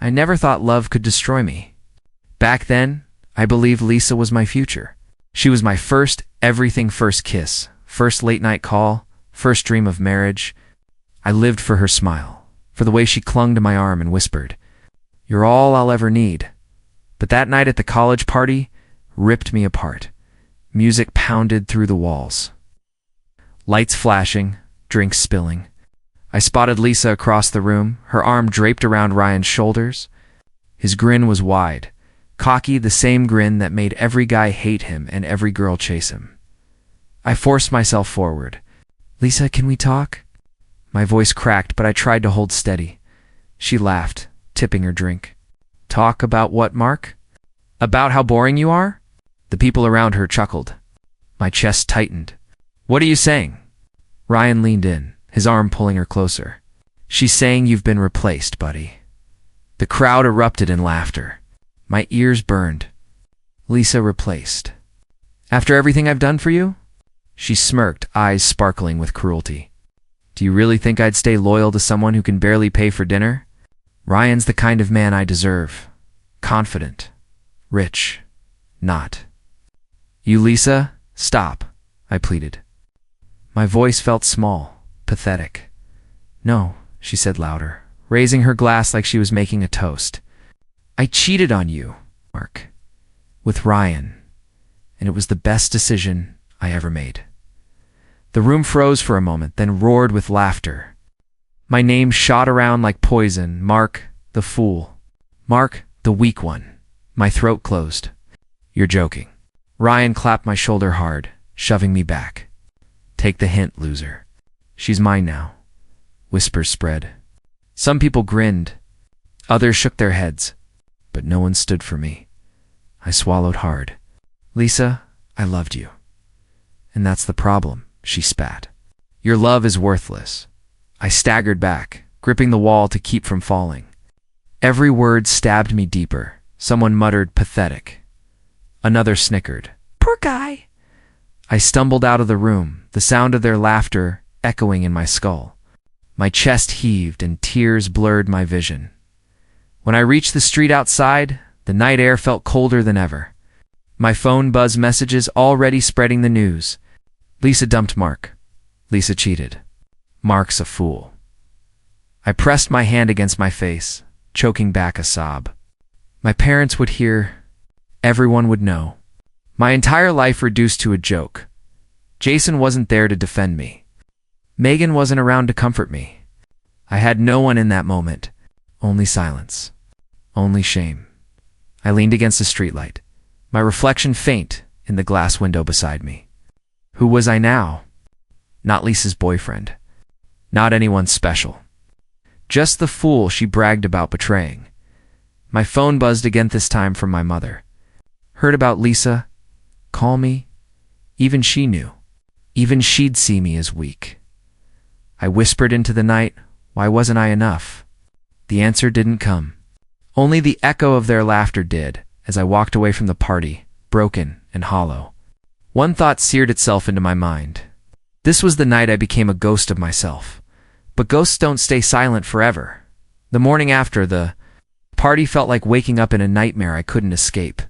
I never thought love could destroy me. Back then, I believed Lisa was my future. She was my first everything-first kiss, first late-night call, first dream of marriage. I lived for her smile, for the way she clung to my arm and whispered, "You're all I'll ever need." But that night at the college party ripped me apart. Music pounded through the walls. Lights flashing, drinks spilling. I spotted Lisa across the room, her arm draped around Ryan's shoulders. His grin was wide, cocky, the same grin that made every guy hate him and every girl chase him. I forced myself forward. "Lisa, can we talk?" My voice cracked, but I tried to hold steady. She laughed, tipping her drink. "Talk about what, Mark? About how boring you are?" The people around her chuckled. My chest tightened. "What are you saying?" Ryan leaned in, his arm pulling her closer. "She's saying you've been replaced, buddy." The crowd erupted in laughter. My ears burned. "Lisa replaced? After everything I've done for you?" She smirked, eyes sparkling with cruelty. "Do you really think I'd stay loyal to someone who can barely pay for dinner? Ryan's the kind of man I deserve. Confident. Rich. Not." "You, Lisa, stop," I pleaded. My voice felt small, pathetic. "No," she said louder, raising her glass like she was making a toast. "I cheated on you, Mark, with Ryan, and it was the best decision I ever made." The room froze for a moment, then roared with laughter. My name shot around like poison. Mark, the fool. Mark, the weak one. My throat closed. "You're joking." Ryan clapped my shoulder hard, shoving me back. "Take the hint, loser. She's mine now." Whispers spread. Some people grinned. Others shook their heads. But no one stood for me. I swallowed hard. "Lisa, I loved you. And that's the problem," she spat. "Your love is worthless." I staggered back, gripping the wall to keep from falling. Every word stabbed me deeper. Someone muttered, "Pathetic." Another snickered, "Poor guy." I stumbled out of the room, the sound of their laughter echoing in my skull. My chest heaved and tears blurred my vision. When I reached the street outside, the night air felt colder than ever. My phone buzzed messages already spreading the news. "Lisa dumped Mark. Lisa cheated. Mark's a fool." I pressed my hand against my face, choking back a sob. My parents would hear. Everyone would know. My entire life reduced to a joke. Jason wasn't there to defend me. Megan wasn't around to comfort me. I had no one in that moment. Only silence. Only shame. I leaned against a streetlight, my reflection faint in the glass window beside me. Who was I now? Not Lisa's boyfriend. Not anyone special. Just the fool she bragged about betraying. My phone buzzed again, this time from my mother. "Heard about Lisa? Call me?" Even she knew. Even she'd see me as weak. I whispered into the night, why wasn't I enough? The answer didn't come. Only the echo of their laughter did, as I walked away from the party, broken and hollow. One thought seared itself into my mind. This was the night I became a ghost of myself. But ghosts don't stay silent forever. The morning after the party felt like waking up in a nightmare I couldn't escape.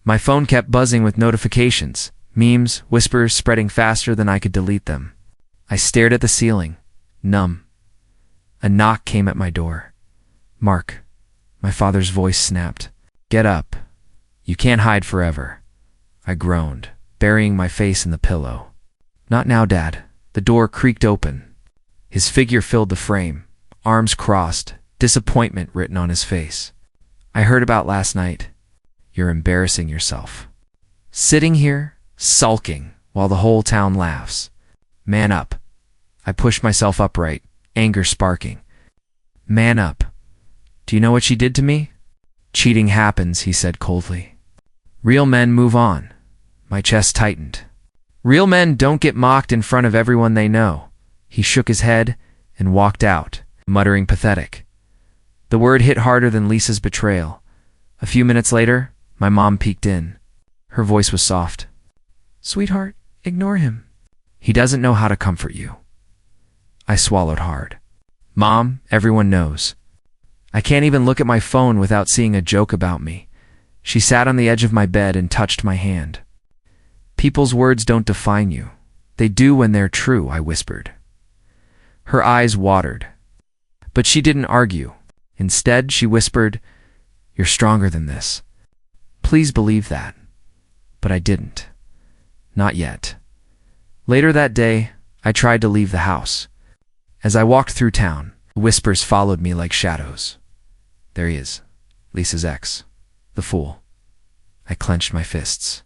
My phone kept buzzing with notifications, memes, whispers spreading faster than I could delete them. I stared at the ceiling, numb. A knock came at my door. "Mark," my father's voice snapped. "Get up. You can't hide forever." I groaned, burying my face in the pillow. "Not now, Dad." The door creaked open. His figure filled the frame, arms crossed, disappointment written on his face. "I heard about last night. You're embarrassing yourself. Sitting here, sulking, while the whole town laughs. Man up." I pushed myself upright, anger sparking. "Man up. Do you know what she did to me?" "Cheating happens," he said coldly. "Real men move on." My chest tightened. "Real men don't get mocked in front of everyone they know." He shook his head and walked out, muttering, "Pathetic." The word hit harder than Lisa's betrayal. A few minutes later, my mom peeked in. Her voice was soft. "Sweetheart, ignore him. He doesn't know how to comfort you." I swallowed hard. "Mom, everyone knows." I can't even look at my phone without seeing a joke about me. She sat on the edge of my bed and touched my hand. People's words don't define you. They do when they're true, I whispered. Her eyes watered. But she didn't argue. Instead, she whispered, "You're stronger than this. Please believe that." But I didn't. Not yet. Later that day, I tried to leave the house. As I walked through town, whispers followed me like shadows. There he is, Lisa's ex. The fool. I clenched my fists,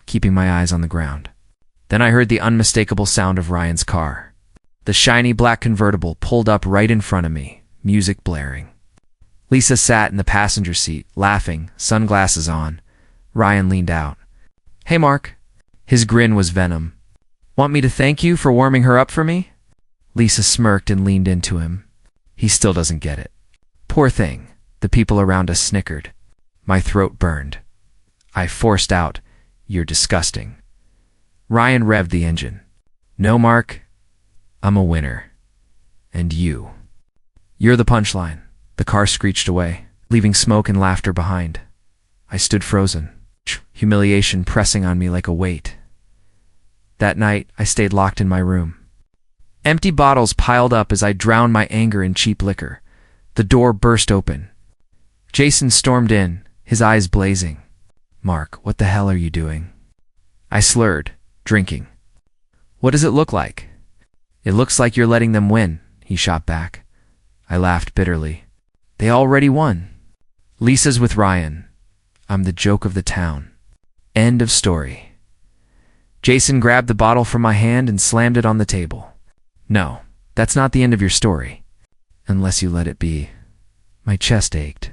keeping my eyes on the ground. Then I heard the unmistakable sound of Ryan's car. The shiny black convertible pulled up right in front of me, music blaring. Lisa sat in the passenger seat, laughing, sunglasses on. Ryan leaned out. "Hey, Mark." His grin was venom. "Want me to thank you for warming her up for me?" Lisa smirked and leaned into him. He still doesn't get it. Poor thing. The people around us snickered. My throat burned. I forced out, "You're disgusting." Ryan revved the engine. "No, Mark. I'm a winner. And you. You're the punchline." The car screeched away, leaving smoke and laughter behind. I stood frozen, humiliation pressing on me like a weight. That night, I stayed locked in my room. Empty bottles piled up as I drowned my anger in cheap liquor. The door burst open. Jason stormed in, his eyes blazing. "Mark, what the hell are you doing?" I slurred, drinking. "What does it look like?" "It looks like you're letting them win," he shot back. I laughed bitterly. "They already won. Lisa's with Ryan. I'm the joke of the town. End of story." Jason grabbed the bottle from my hand and slammed it on the table. "No, that's not the end of your story. Unless you let it be." My chest ached.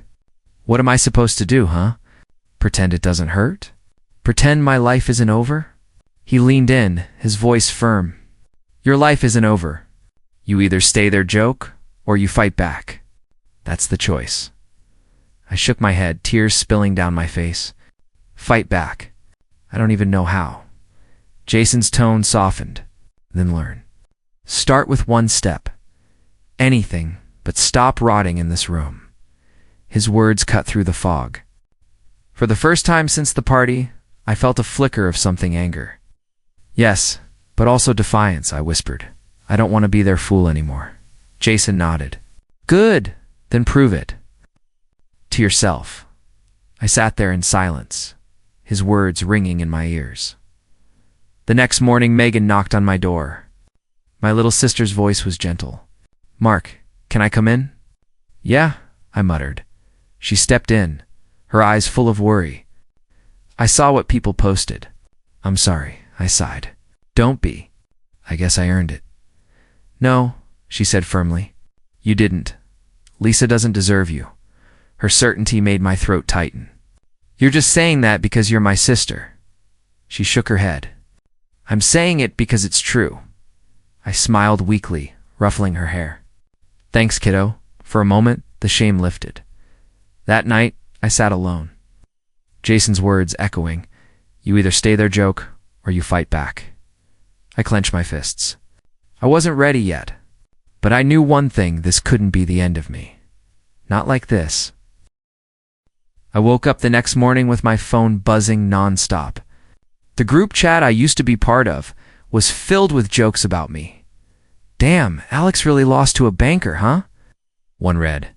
"What am I supposed to do, huh? Pretend it doesn't hurt? Pretend my life isn't over?" He leaned in, his voice firm. "Your life isn't over. You either stay their joke, or you fight back. That's the choice." I shook my head, tears spilling down my face. "Fight back. I don't even know how." Jason's tone softened. "Then learn. Start with one step. Anything, but stop rotting in this room." His words cut through the fog. For the first time since the party, I felt a flicker of something anger. "Yes, but also defiance," I whispered. "I don't want to be their fool anymore." Jason nodded. "Good, then prove it. To yourself." I sat there in silence, his words ringing in my ears. The next morning, Megan knocked on my door. My little sister's voice was gentle. "Mark, can I come in?" "Yeah," I muttered. She stepped in, her eyes full of worry. "I saw what people posted." "I'm sorry," I sighed. "Don't be. I guess I earned it." "No," she said firmly. "You didn't. Lisa doesn't deserve you." Her certainty made my throat tighten. "You're just saying that because you're my sister." She shook her head. "I'm saying it because it's true." I smiled weakly, ruffling her hair. "Thanks, kiddo." For a moment, the shame lifted. That night, I sat alone. Jason's words echoing, "You either stay their joke, or you fight back." I clenched my fists. I wasn't ready yet, but I knew one thing: this couldn't be the end of me. Not like this. I woke up the next morning with my phone buzzing nonstop. The group chat I used to be part of was filled with jokes about me. "Damn, Alex really lost to a banker, huh?" One read,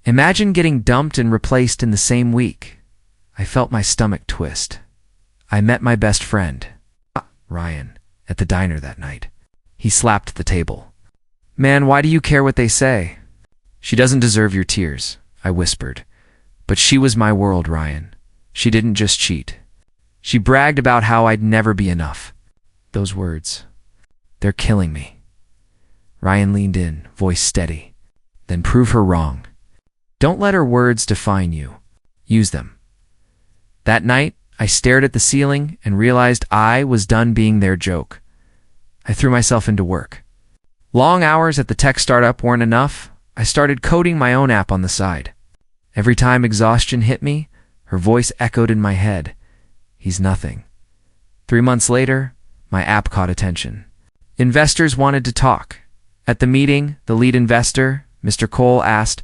"Imagine getting dumped and replaced in the same week." I felt my stomach twist. I met my best friend, Ryan, at the diner that night. He slapped the table. "Man, why do you care what they say?" "She doesn't deserve your tears," I whispered. "But she was my world, Ryan. She didn't just cheat. She bragged about how I'd never be enough." Those words, they're killing me. Ryan leaned in, voice steady. "Then prove her wrong. Don't let her words define you. Use them." That night, I stared at the ceiling and realized I was done being their joke. I threw myself into work. Long hours at the tech startup weren't enough. I started coding my own app on the side. Every time exhaustion hit me, her voice echoed in my head. "He's nothing." 3 months later, my app caught attention. Investors wanted to talk. At the meeting, the lead investor, Mr. Cole, asked,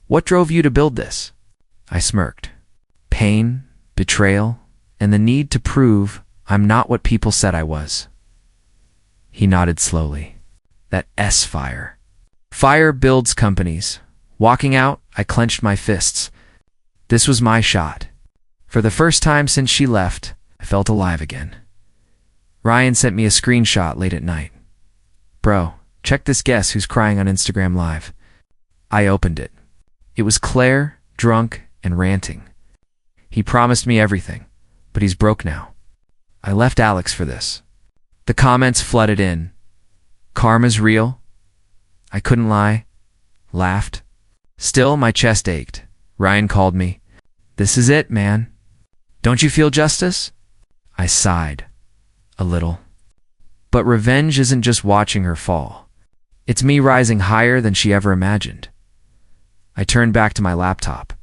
What drove you to build this? I smirked. Pain, betrayal, and the need to prove I'm not what people said I was. He nodded slowly. That fire. Fire builds companies. Walking out, I clenched my fists. This was my shot. For the first time since she left, I felt alive again. Ryan sent me a screenshot late at night. Bro, check this guess who's crying on Instagram Live. I opened it. It was Claire, drunk and ranting. He promised me everything, but he's broke now. I left Alex for this. The comments flooded in. Karma's real? I couldn't lie. Laughed. Still, my chest ached. Ryan called me. This is it, man. Don't you feel justice? I sighed. A little. But revenge isn't just watching her fall. It's me rising higher than she ever imagined. I turned back to my laptop.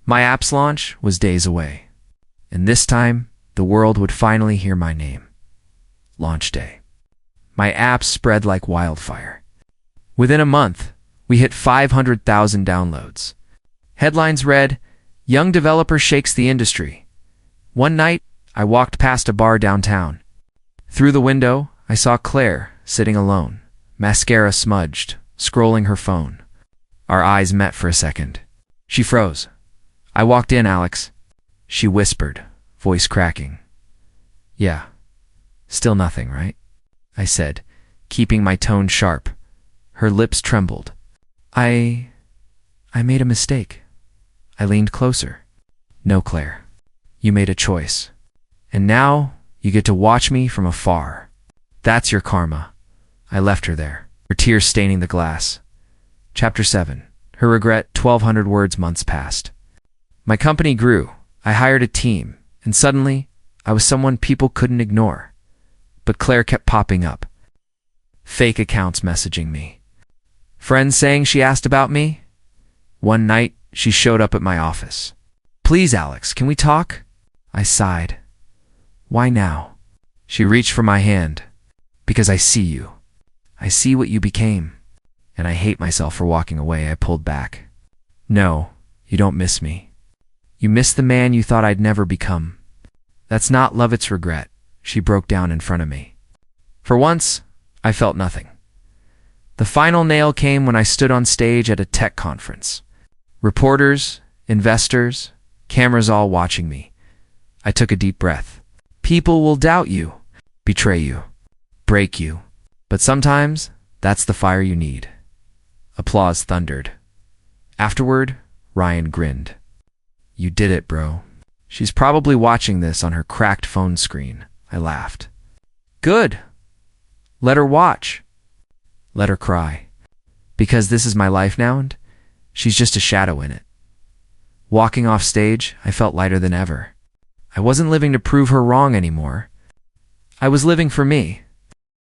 My app's launch was days away. And this time, the world would finally hear my name. Launch day. My app spread like wildfire. Within a month, we hit 500,000 downloads. Headlines read, "Young developer shakes the industry." One night, I walked past a bar downtown. Through the window, I saw Claire sitting alone, mascara smudged, scrolling her phone. Our eyes met for a second. She froze. I walked in, Alex. She whispered, voice cracking. Yeah. Still nothing, right? I said, keeping my tone sharp. Her lips trembled. I made a mistake. I leaned closer. No, Claire. You made a choice. And now you get to watch me from afar. That's your karma. I left her there, her tears staining the glass. Chapter 7. Her regret. 1,200 words. Months passed. My company grew. I hired a team, and suddenly, I was someone people couldn't ignore. But Claire kept popping up. Fake accounts messaging me. Friends saying she asked about me. One night, she showed up at my office. Please, Alex, can we talk? I sighed. Why now? She reached for my hand. Because I see you. I see what you became. And I hate myself for walking away. I pulled back. No, you don't miss me. You miss the man you thought I'd never become. That's not love, it's regret. She broke down in front of me. For once, I felt nothing. The final nail came when I stood on stage at a tech conference. Reporters, investors, cameras all watching me. I took a deep breath. People will doubt you, betray you, break you. But sometimes, that's the fire you need. Applause thundered. Afterward, Ryan grinned. You did it, bro. She's probably watching this on her cracked phone screen. I laughed. Good. Let her watch. Let her cry. Because this is my life now and she's just a shadow in it. Walking off stage, I felt lighter than ever. I wasn't living to prove her wrong anymore. I was living for me.